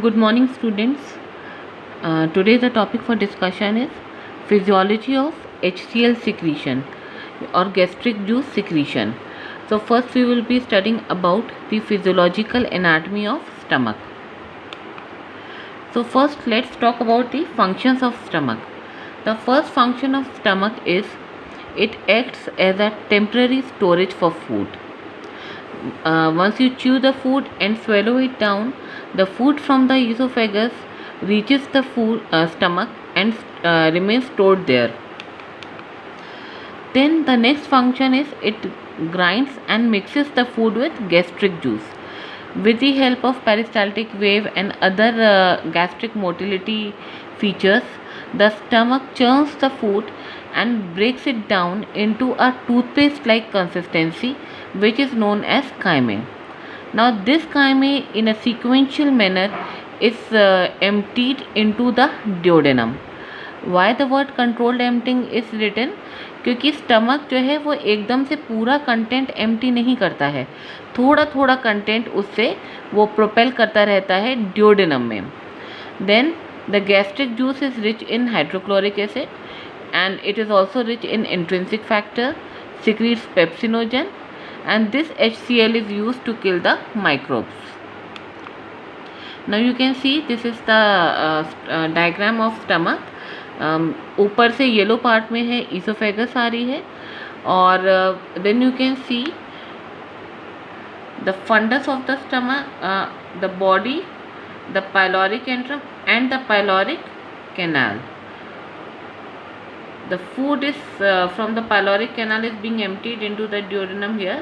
Good morning, students. Today the topic for discussion is physiology of HCl secretion or gastric juice secretion. So first we will be studying about the physiological anatomy of stomach. So first let's talk about the functions of stomach. The first function of stomach is it acts as a temporary storage for food. Once you chew the food and swallow it down, the food from the esophagus reaches the stomach and remains stored there. Then the next function is it grinds and mixes the food with gastric juice. With the help of peristaltic wave and other gastric motility features, the stomach churns the food and breaks it down into a toothpaste-like consistency, which is known as chyme. Now this chyme in a sequential manner is emptied into the duodenum. Why the word controlled emptying is written? क्योंकि stomach जो है वो एकदम से पूरा content empty नहीं करता है, थोड़ा थोड़ा कंटेंट उससे वो प्रोपेल करता रहता है ड्यूडेनम में. Then the gastric juice is rich in hydrochloric acid and it is also rich in intrinsic factor, secretes pepsinogen, and this HCl is used to kill the microbes. Now you can see this is the diagram of stomach. ऊपर से yellow part में है oesophagus आ रही है और then you can see the fundus of the stomach, the body, the pyloric antrum and the pyloric canal. The food is from the pyloric canal is being emptied into the duodenum here,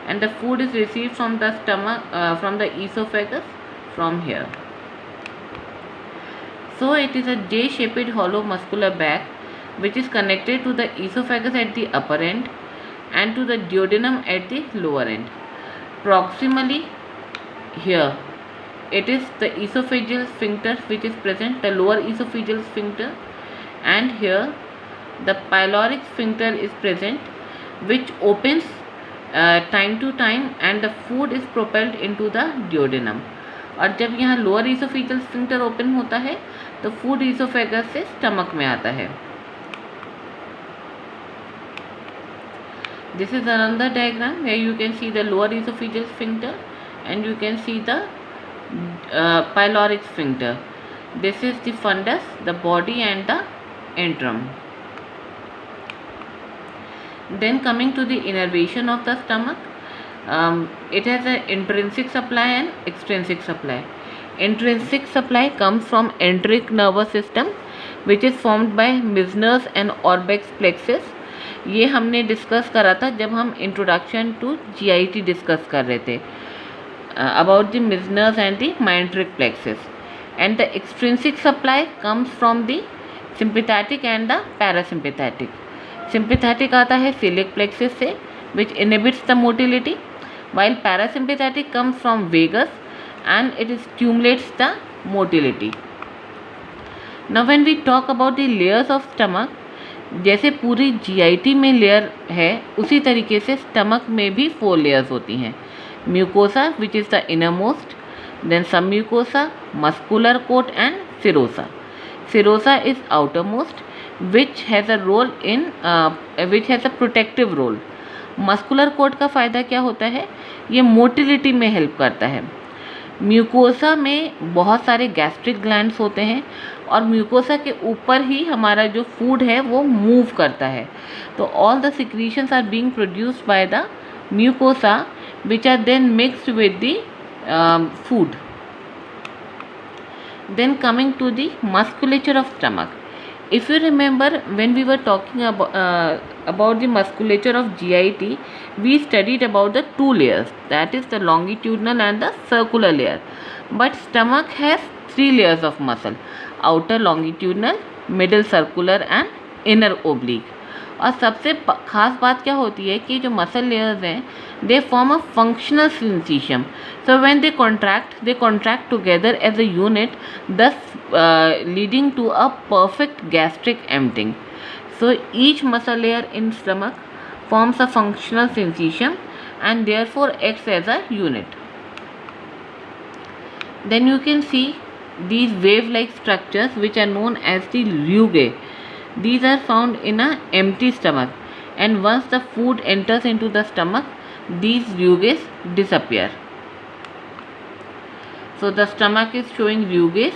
and the food is received from the stomach, from the esophagus from here. So it is a J-shaped hollow muscular bag which is connected to the esophagus at the upper end and to the duodenum at the lower end. Proximally here it is the esophageal sphincter which is present, the lower esophageal sphincter, and here the pyloric sphincter is present which opens time to time and the food is propelled into the duodenum. और जब यहाँ lower oesophageal sphincter open होता है तो food oesophagus से stomach में आता है. This is another diagram where you can see the lower esophageal sphincter and you can see the pyloric sphincter. This is the fundus, the body and the antrum. Then coming to the innervation of the stomach, it has an intrinsic supply and extrinsic supply. Intrinsic supply comes from enteric nervous system which is formed by Meissner's and Orbeck's plexus. ये हमने discuss करा था जब हम introduction to GIT discuss कर रहे थे about the Meissner's and the Myenteric plexus. And the extrinsic supply comes from the sympathetic and the parasympathetic. Sympathetic आता है celiac plexus से which inhibits the motility, while parasympathetic comes from vagus and it stimulates the motility. Now when we talk about the layers of stomach, जैसे पूरी GIT में layer है उसी तरीके से स्टमक में भी 4 लेयर्स होती हैं. Mucosa which is the innermost, then submucosa, muscular coat and serosa. Serosa is outermost which has a protective role. Muscular coat का फ़ायदा क्या होता है? ये मोटिलिटी में हेल्प करता है. म्यूकोसा में बहुत सारे गैस्ट्रिक ग्लैंड्स होते हैं और म्यूकोसा के ऊपर ही हमारा जो फूड है वो मूव करता है. तो all the secretions are being produced by the mucosa which are then mixed with the food. Then coming to the musculature of stomach. If you remember when we were talking about the musculature of GIT, we studied about the 2 layers, that is the longitudinal and the circular layer. But stomach has 3 layers of muscle: outer longitudinal, middle circular and inner oblique. और सबसे खास बात क्या होती है कि जो muscle layers हैं they form a functional syncytium. So when they contract together as a unit, thus leading to a perfect gastric emptying. So each muscle layer in stomach forms a functional syncytium and therefore acts as a unit. Then you can see these wave-like structures which are known as the rugae. These are found in an empty stomach, and once the food enters into the stomach, these rugae disappear. So the stomach is showing rugae.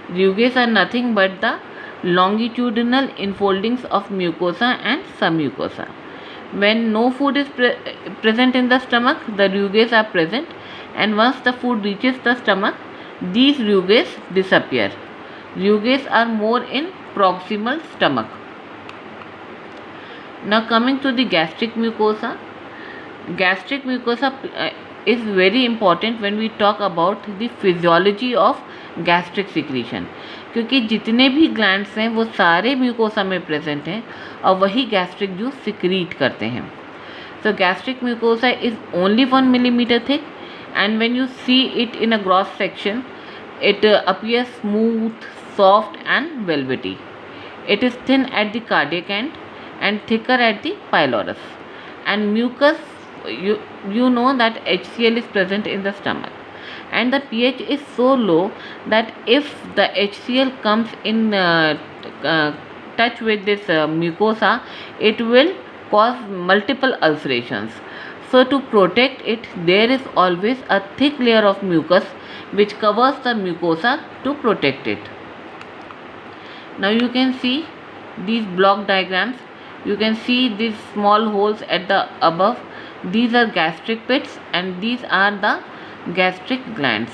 Rugae are nothing but the longitudinal enfoldings of mucosa and submucosa. When no food is present in the stomach, the rugae are present, and once the food reaches the stomach, these rugae disappear. Rugae are more in proximal stomach. Now coming to the gastric mucosa. Gastric mucosa is very important when we talk about the physiology of gastric secretion, क्योंकि जितने भी glands हैं वो सारे mucosa में present हैं और वही गैस्ट्रिक जूस सिक्रीट करते हैं. So gastric mucosa is only 1 millimeter thick, and when you see it in a gross section, it appears smooth, soft and velvety. It is thin at the cardiac end and thicker at the pylorus. And mucus, you know that HCl is present in the stomach, and the pH is so low that if the HCl comes in touch with this mucosa, it will cause multiple ulcerations. So to protect it, there is always a thick layer of mucus which covers the mucosa to protect it. Now you can see these block diagrams. You can see these small holes at the above. These are gastric pits, and these are the gastric glands.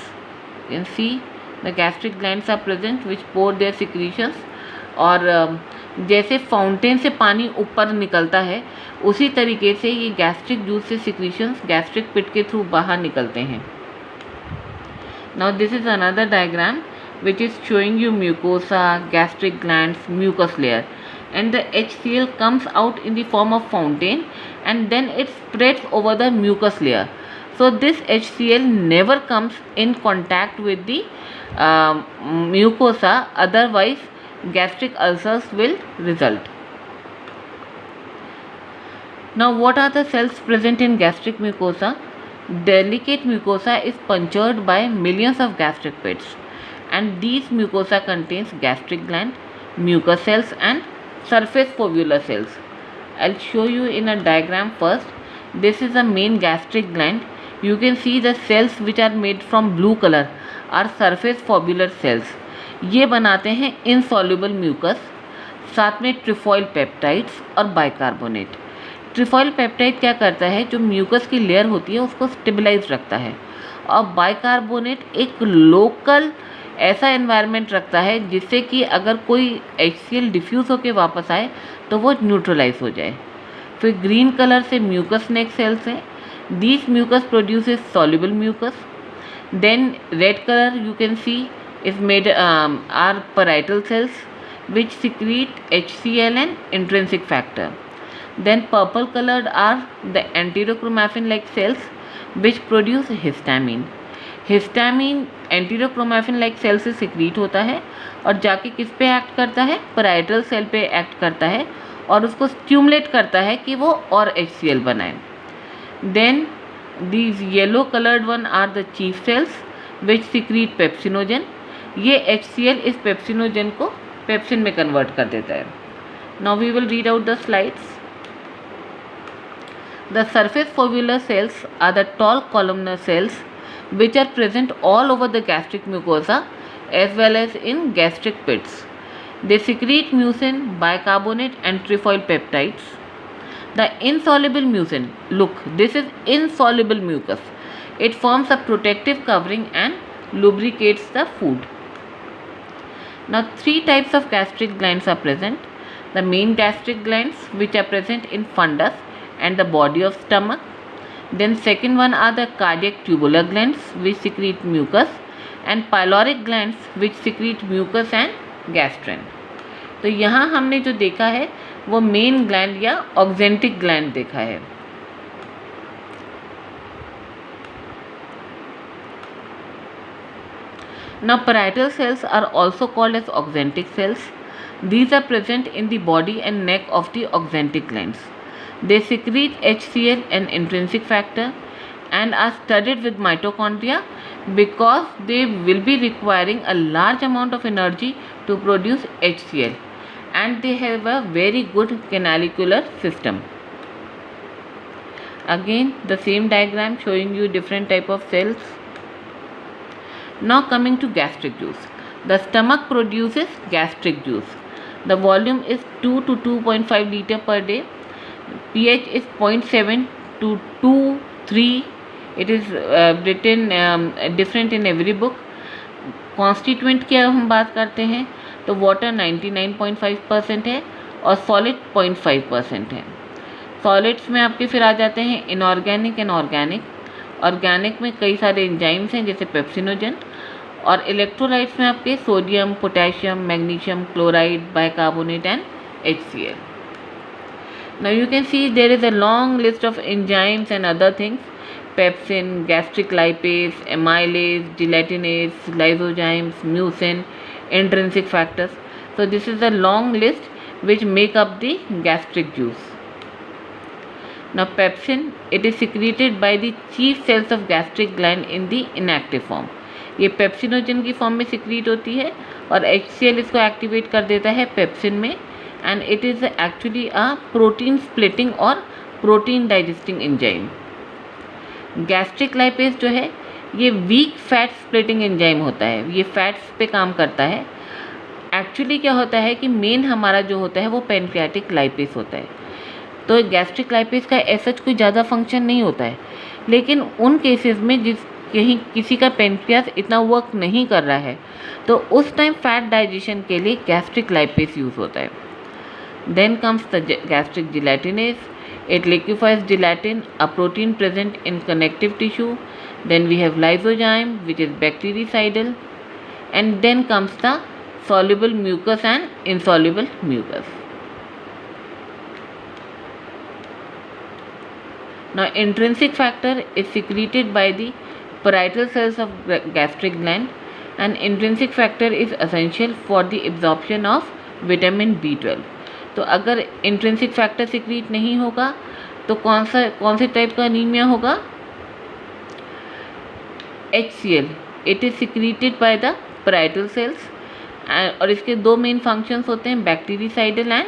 You can see the gastric glands are present which pour their secretions. और जैसे fountain से पानी ऊपर निकलता है, उसी तरीके से ये गैस्ट्रिक जूस से सिक्रीशंस गैस्ट्रिक पिट के थ्रू बाहर निकलते हैं. Now this is another diagram which is showing you mucosa, gastric glands, mucus layer, and the HCl comes out in the form of fountain, and then it spreads over the mucus layer. So this HCl never comes in contact with the mucosa, otherwise gastric ulcers will result. Now what are the cells present in gastric mucosa? Delicate mucosa is punctured by millions of gastric pits, and these mucosa contains gastric gland, mucus cells and surface foveolar cells. I'll show you in a diagram first. This is the main gastric gland. You can see the cells which are made from blue color are surface foveolar cells. ये बनाते हैं insoluble mucus, साथ में trefoil peptides और bicarbonate. Trefoil peptide क्या करता है, जो म्यूकस की लेयर होती है उसको स्टेबलाइज रखता है, और बाइकार्बोनेट एक लोकल ऐसा एनवायरनमेंट रखता है जिससे कि अगर कोई HCl डिफ्यूज़ होकर वापस आए तो वो न्यूट्रलाइज हो जाए. फिर ग्रीन कलर से म्यूकस नेक सेल्स हैं. These mucus produces soluble mucus. Then red colour you can see is made are parietal cells which secrete HCl and intrinsic factor. Then purple colored are the enterochromaffin like cells which produce histamine. Histamine enterochromaffin like cells से secrete होता है और जाके किस पे act करता है, parietal cell पे एक्ट करता है और उसको stimulate करता है कि वो और HCl बनाए. Then these yellow colored one are the chief cells which secrete pepsinogen. ये HCl इस पेप्सिनोजन को पेप्सिन में कन्वर्ट कर देता है. Now we will read out the slides. The surface foveolar cells are the tall columnar cells which are present all over the gastric mucosa as well as in gastric pits. They secrete mucin, bicarbonate and trefoil peptides. The insoluble mucin, look, this is insoluble mucus. It forms a protective covering and lubricates the food. Now 3 types of gastric glands are present. The main gastric glands which are present in fundus and the body of stomach. Then second one are the cardiac tubular glands which secrete mucus, and pyloric glands which secrete mucus and gastrin. तो यहाँ हमने जो देखा है वो main gland या oxyntic gland देखा है. Now parietal cells are also called as oxantic cells. These are present in the body and neck of the oxantic glands. They secrete HCl and intrinsic factor, and are studied with mitochondria because they will be requiring a large amount of energy to produce HCl, and they have a very good canalicular system. Again the same diagram showing you different type of cells. Now coming to gastric juice. The stomach produces gastric juice. The volume is 2 to 2.5 liter per day. pH is 0.7 to 2, 3. It is written different in every book. Constituent की हम बात करते हैं तो water 99.5% है और solid 0.5% है. Solids में आपके फिर आ जाते हैं इनऑर्गेनिक एंड ऑर्गेनिक. ऑर्गेनिक में कई सारे एंजाइम्स हैं जैसे पेप्सिनोजन, और इलेक्ट्रोलाइट्स में आपके sodium, potassium, magnesium chloride, bicarbonate and HCl. Now you can see there is a long list of enzymes and other things: pepsin, gastric lipase, amylase, gelatinase, lysozymes, mucin, intrinsic factors. So this is a long list which make up the gastric juice. Now pepsin, it is secreted by the chief cells of gastric gland in the inactive form. ये pepsinogen की form में secrete होती है और HCl इसको activate कर देता है पेप्सिन में, and it is actually a protein splitting और protein digesting enzyme. Gastric lipase जो है ये वीक फैट स्प्लिटिंग एंजाइम होता है, ये फैट्स पे काम करता है. एक्चुअली क्या होता है कि मेन हमारा जो होता है वो पेनक्रियाटिक लाइपेज होता है. तो गैस्ट्रिक लाइपेज का ऐसा कोई ज़्यादा फंक्शन नहीं होता है, लेकिन उन केसेस में जिस कहीं किसी का पेनक्रियास इतना वर्क नहीं कर रहा है तो उस टाइम फैट डाइजेशन के लिए गैस्ट्रिक लाइपेज यूज़ होता है. Then comes the gastric gelatinase. It liquefies gelatin, a protein present in connective tissue. Then we have lysozyme which is bactericidal, and then comes the soluble mucus and insoluble mucus. Now intrinsic factor is secreted by the parietal cells of gastric gland, and intrinsic factor is essential for the absorption of vitamin B12. तो अगर intrinsic factor secrete नहीं होगा तो कौन से type का anaemia होगा? HCl. It is secreted by the parietal cells, और इसके दो मेन फंक्शंस होते हैं, bactericidal and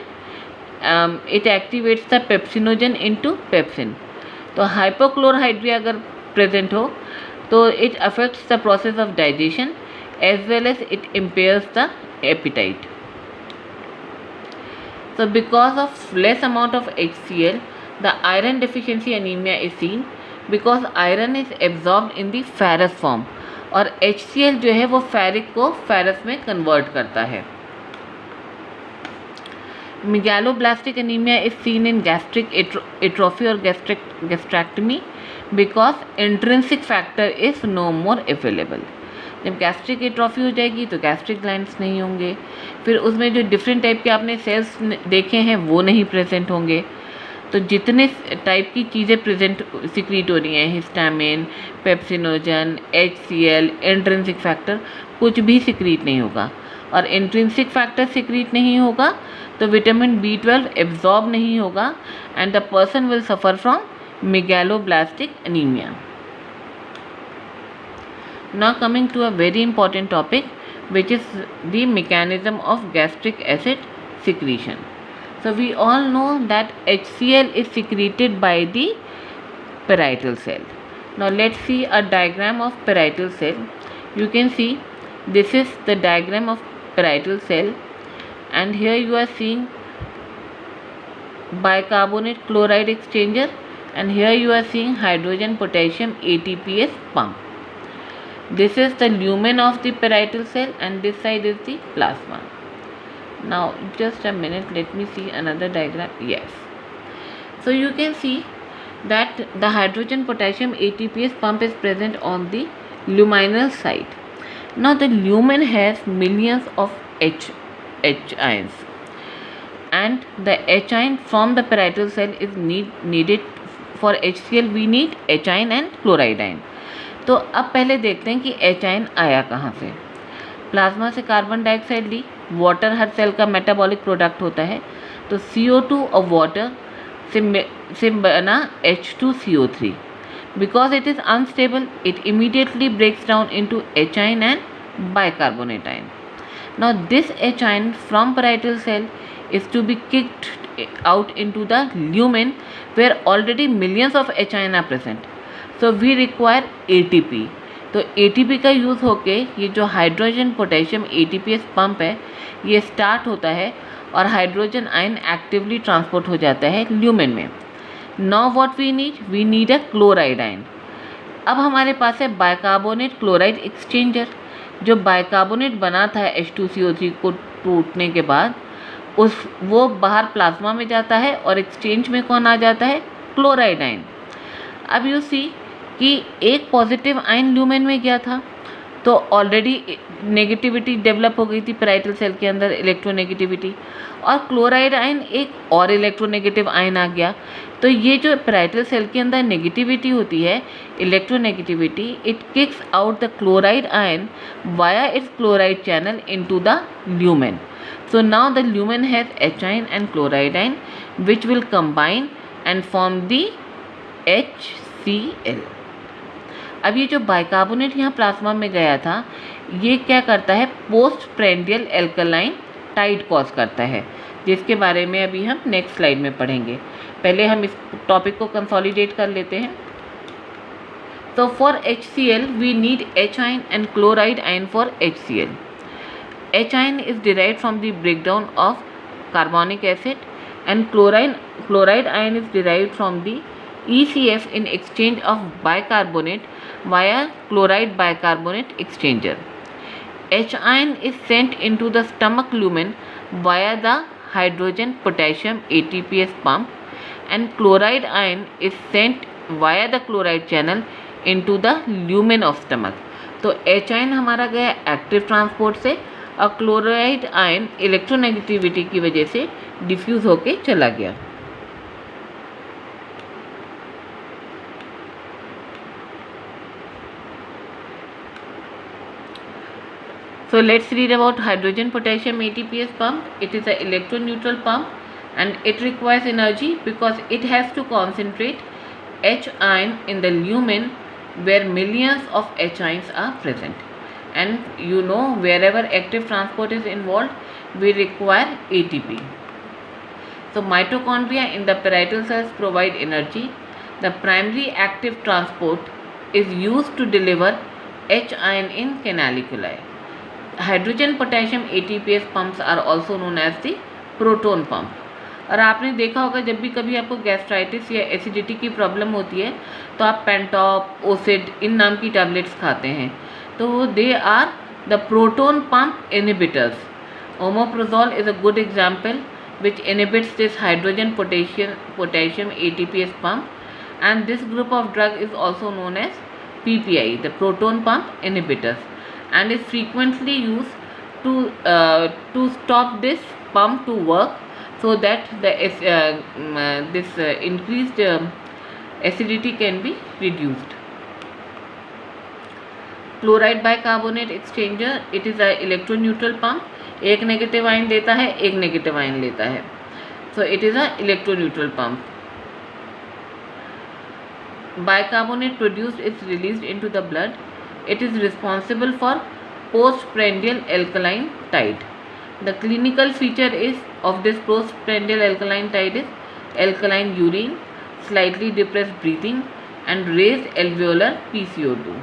it activates the pepsinogen into pepsin. तो हाइपोक्लोरहाइड्रिया अगर प्रेजेंट हो तो it affects the process of digestion as well as it impairs the appetite. So because of less amount of HCl, the iron deficiency anemia is seen because iron is absorbed in the ferrous form, और HCl जो है वो ferric को ferrous में convert करता है. Megaloblastic anaemia is seen in gastric atrophy और gastrectomy because intrinsic factor is no more available. जब गैस्ट्रिक एट्रोफी हो जाएगी तो गैस्ट्रिक ग्लैंड्स नहीं होंगे, फिर उसमें जो डिफरेंट टाइप के आपने सेल्स देखे हैं वो नहीं प्रेजेंट होंगे. तो जितने टाइप की चीज़ें प्रेजेंट सिक्रीट हो रही हैं, histamine, pepsinogen, HCl, intrinsic factor, कुछ भी सिक्रीट नहीं होगा. और इंट्रिंसिक फैक्टर सिक्रीट नहीं होगा तो विटामिन B12 एब्जॉर्ब नहीं होगा and the person will suffer from megaloblastic anaemia. Now coming to a very important topic, which is the mechanism of gastric acid secretion. So we all know that HCl is secreted by the parietal cell. Now let's see a diagram of parietal cell. You can see this is the diagram of parietal cell, and here you are seeing bicarbonate chloride exchanger, and here you are seeing hydrogen potassium ATPase pump. This is the lumen of the parietal cell and this side is the plasma. Now just a minute, let me see another diagram. Yes, so you can see that the hydrogen potassium ATPase pump is present on the luminal side. Now the lumen has millions of H ions, and the H ion from the parietal cell is needed for HCl. We need H ion and chloride ion. तो अब पहले देखते हैं कि H ion आया कहाँ से. Plasma से कार्बन डाइऑक्साइड ली, वाटर हर सेल का मेटाबॉलिक प्रोडक्ट होता है, तो CO2 और वाटर से बना H2CO3. Because it is unstable, it immediately breaks down into H ion and bicarbonate ion. Now this H ion from parietal cell is to be kicked out into the lumen where already millions of H ion are present. So we require ATP. तो ATP का use होके ये जो hydrogen potassium ATPase pump है ये start होता है और हाइड्रोजन आयन एक्टिवली ट्रांसपोर्ट हो जाता है ल्यूमेन में. Now what we need a chloride ion. अब हमारे पास है बाइकार्बोनेट क्लोराइड एक्सचेंजर. जो बाइकार्बोनेट बना था H2CO3 को टूटने के बाद वो बाहर प्लाज्मा में जाता है और एक्सचेंज में कौन आ जाता है, क्लोराइड आयन. अब यू सी कि एक पॉजिटिव आयन ल्यूमेन में गया था तो ऑलरेडी नेगेटिविटी डेवलप हो गई थी पैराइटल सेल के अंदर, इलेक्ट्रोनेगेटिविटी, और क्लोराइड आयन एक और इलेक्ट्रोनेगेटिव आयन आ गया. तो ये जो पैराइटल सेल के अंदर नेगेटिविटी होती है, electronegativity, it kicks out the chloride ion via it's chloride channel into the lumen. So now the lumen has H ion and chloride ion which will combine and form the HCl. अब ये जो bicarbonate यहाँ plasma में गया था ये क्या करता है, post prandial alkaline tide cause करता है, जिसके बारे में अभी हम नेक्स्ट स्लाइड में पढ़ेंगे. पहले हम इस टॉपिक को कंसोलिडेट कर लेते हैं. तो for HCl we need H ion and chloride ion for HCl. H ion is derived from the breakdown of carbonic acid and chloride ion is derived from the ECF in exchange of bicarbonate via chloride bicarbonate exchanger. H ion is sent into the stomach lumen via the hydrogen potassium ATPase pump and chloride ion is sent via the chloride channel into the lumen of stomach. तो H ion हमारा गया active transport से और chloride ion electronegativity की वजह से diffuse होके चला गया. So let's read about hydrogen potassium ATPase pump. It is an electroneutral pump and it requires energy because it has to concentrate H ion in the lumen where millions of H ions are present. And you know, wherever active transport is involved, we require ATP. So mitochondria in the parietal cells provide energy. The primary active transport is used to deliver H ion in canaliculi. Hydrogen potassium ATPase pumps are also known as the proton pump. और आपने देखा होगा जब भी कभी आपको gastritis या acidity की प्रॉब्लम होती है तो आप पेंटॉप, ओसिड इन नाम की टैबलेट्स खाते हैं. तो they are the proton pump inhibitors. Omeprazole is a good example which inhibits this hydrogen potassium ATPase pump, and this group of drug is also known as PPI, the proton pump inhibitors, and is frequently used to stop this pump to work so that this increased acidity can be reduced. Chloride bicarbonate exchanger, it is a electroneutral pump. एक negative ion देता है, एक negative ion लेता है. So it is a electroneutral pump. Bicarbonate produced is released into the blood. It is responsible for postprandial alkaline tide. The clinical feature of this postprandial alkaline tide is alkaline urine, slightly depressed breathing, and raised alveolar PCO2.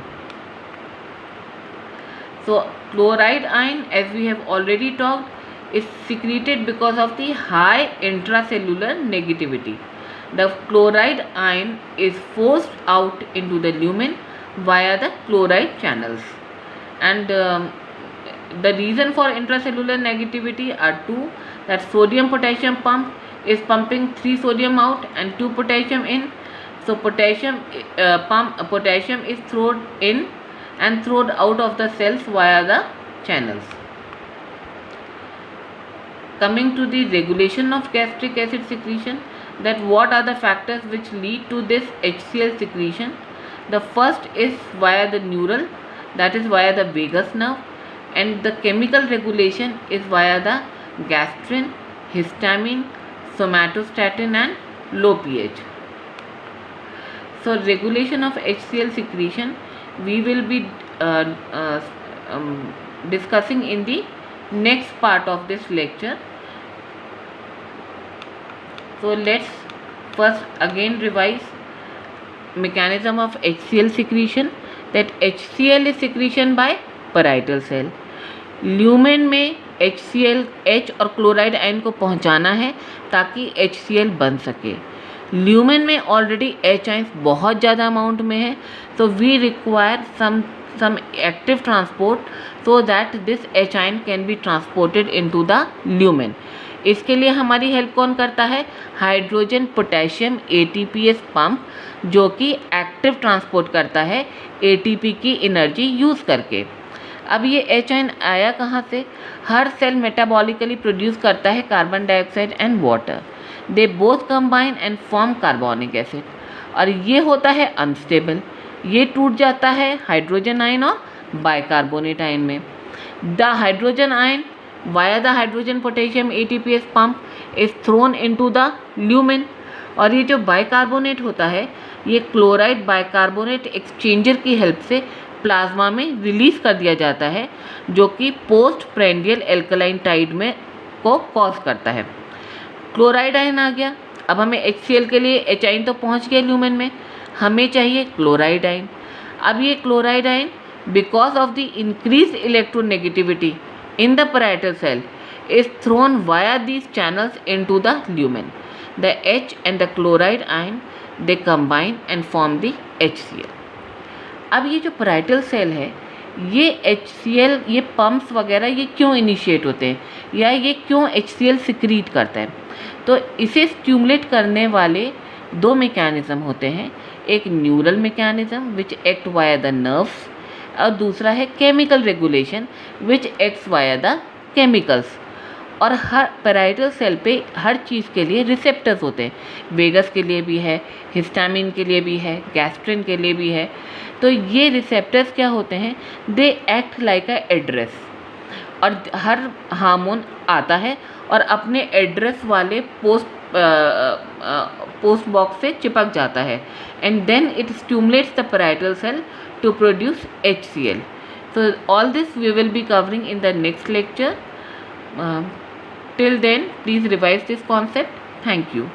So chloride ion, as we have already talked, is secreted because of the high intracellular negativity. The chloride ion is forced out into the lumen via the chloride channels, and the reason for intracellular negativity are two. That sodium potassium pump is pumping 3 sodium out and 2 potassium in. So potassium is thrown in and thrown out of the cells via the channels. Coming to the regulation of gastric acid secretion, that what are the factors which lead to this HCl secretion. The first is via the neural, that is via the vagus nerve, and the chemical regulation is via the gastrin, histamine, somatostatin and low pH. So regulation of HCl secretion we will be discussing in the next part of this lecture. So let's first again revise mechanism of HCl secretion. That HCl is secretion by parietal cell. Lumen में HCl H और chloride ion को पहुंचाना है ताकि HCl बन सके. Lumen में already H ion बहुत ज़्यादा अमाउंट में है, so we require some active transport so that this H ion can be transported into the lumen. इसके लिए हमारी हेल्प कौन करता है? हाइड्रोजन पोटेशियम ATPase पंप, जो कि एक्टिव ट्रांसपोर्ट करता है ATP की एनर्जी यूज़ करके. अब ये H आयन आया कहाँ से? हर सेल मेटाबॉलिकली प्रोड्यूस करता है carbon dioxide and water. They both combine and form carbonic acid, और ये होता है अनस्टेबल. ये टूट जाता है हाइड्रोजन आयन और बाइकार्बोनेट आयन में. The hydrogen ion via the hydrogen potassium ATPase pump is throne into the lumen. और ये जो बाइकार्बोनेट होता है ये क्लोराइड बाइकार्बोनेट एक्सचेंजर की हेल्प से प्लाज्मा में रिलीज कर दिया जाता है, जो कि पोस्ट प्रेंडियल एल्कलाइन टाइड में को कॉज करता है. क्लोराइड आयन आ गया. अब हमें HCl के लिए H आयन तो पहुंच गया ल्यूमेन में, हमें चाहिए क्लोराइड आयन. अब ये chloride ion because of the increase electronegativity in the parietal cell is thrown via these channels into the lumen. The H and the chloride ion they combine and form the HCl. अब ये जो parietal cell है ये HCl ये pumps वगैरह ये क्यों initiate होते हैं या ये क्यों HCl सिक्रीट करता है? तो इसे स्टिमुलेट करने वाले दो मैकेनिज्म होते हैं. एक neural mechanism which act via the nerves, और दूसरा है chemical regulation which acts via the chemicals. और हर पैराइटल सेल पे हर चीज़ के लिए रिसेप्टर्स होते हैं. वेगस के लिए भी है, हिस्टामिन के लिए भी है, गैस्ट्रिन के लिए भी है. तो ये रिसेप्टर्स क्या होते हैं? They act like a address, और हर हार्मोन आता है और अपने एड्रेस वाले पोस्ट बॉक्स से चिपक जाता है, and then it stimulates the parietal cell to produce HCl. So all this we will be covering in the next lecture. Till then, please revise this concept. Thank you.